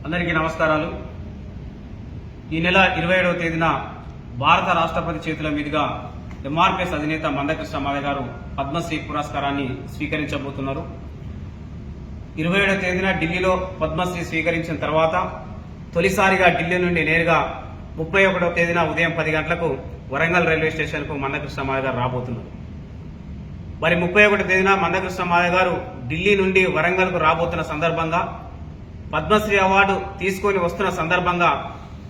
అందరికీ నమస్కారాలు। ఈ నెల 27వ తేదీన భారత రాష్ట్రపతి చేతుల మీదుగా ఎంఆర్పీఎస్ అధినేత మందకృష్ణ మాదిగ గారు పద్మశ్రీ పురస్కారాన్ని స్వీకరించబోతున్నారు। 27వ తేదీన ఢిల్లీలో పద్మశ్రీ స్వీకరించిన తర్వాత తొలిసారిగా ఢిల్లీ నుండి నేరుగా 31వ తేదీన ఉదయం 10 గంటలకు వరంగల్ రైల్వే స్టేషన్ కు మందకృష్ణ మాదిగ గారు రాబోతున్నారు। మరి 31వ తేదీన మందకృష్ణ మాదిగ గారు ఢిల్లీ నుండి వరంగల్ కు రాబోతున్న సందర్భంగా పద్మశ్రీ అవార్డు తీసుకొని వస్తున్న సందర్భంగా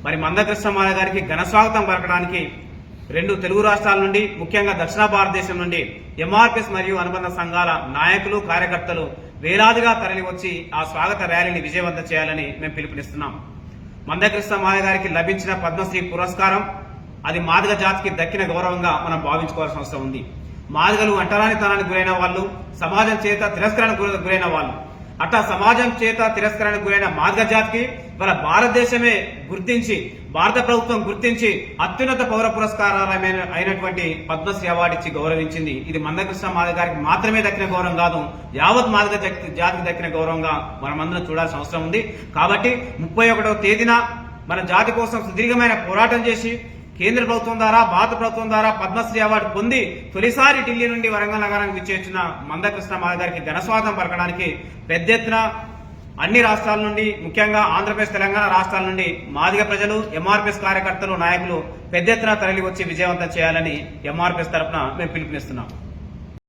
మరి మందకృష్ణ మాదిగ గారికి ఘన స్వాగతం పలకడానికి 2 తెలుగు రాష్ట్రాల నుండి ముఖ్యంగా దక్షిణ భారతదేశం నుండి ఎంఆర్పీఎస్ మరియు అనుబంధ సంఘాల నాయకులు కార్యకర్తలు వేలాదిగా తరలివచ్చి ఆ స్వాగత ర్యాలీని విజయవంతం చేయాలని మేము పిలుపునిస్తున్నాం। మందకృష్ణ మాదిగ గారికి లభించిన పద్మశ్రీ పురస్కారం అది మాదిగ జాతికి దక్కిన గౌరవంగా మనం భావించుకోవాల్సిన అవసరం ఉంది। మాదిగలు అంటరానితనానికి గురైన వాళ్ళు, సమాజం చేత తిరస్కరణకు గురైన వాళ్ళు, అట్లా సమాజం చేత తిరస్కరణకు గురైన మాదిగ జాతికి వాళ్ళ భారతదేశమే గుర్తించి, భారత ప్రభుత్వం గుర్తించి అత్యున్నత పౌర పురస్కారాలమైన అయినటువంటి పద్మశ్రీ అవార్డు ఇచ్చి గౌరవించింది। ఇది మందకృష్ణ మాదిగ గారికి మాత్రమే దక్కిన గౌరవం కాదు, యావత్ మాదిగ జాతికి దక్కిన గౌరవంగా మనమందరం చూడాల్సిన అవసరం ఉంది। కాబట్టి 31వ తేదీన మన జాతి కోసం సుదీర్ఘమైన పోరాటం చేసి కేంద్ర ప్రభుత్వం ద్వారా, భారత ప్రభుత్వం ద్వారా పద్మశ్రీ అవార్డు పొంది తొలిసారి ఢిల్లీ నుండి వరంగల్ నగరానికి విచ్చేసిన మందకృష్ణ మాదిగ గారికి ఘన స్వాగతం పలకడానికి పెద్ద ఎత్తున అన్ని రాష్ట్రాల నుండి, ముఖ్యంగా ఆంధ్రప్రదేశ్, తెలంగాణ రాష్ట్రాల నుండి మాదిగ ప్రజలు, ఎంఆర్పీఎస్ కార్యకర్తలు, నాయకులు పెద్ద ఎత్తున తరలి వచ్చి విజయవంతం చేయాలని ఎంఆర్పీఎస్ తరఫున మేము పిలుపునిస్తున్నాం।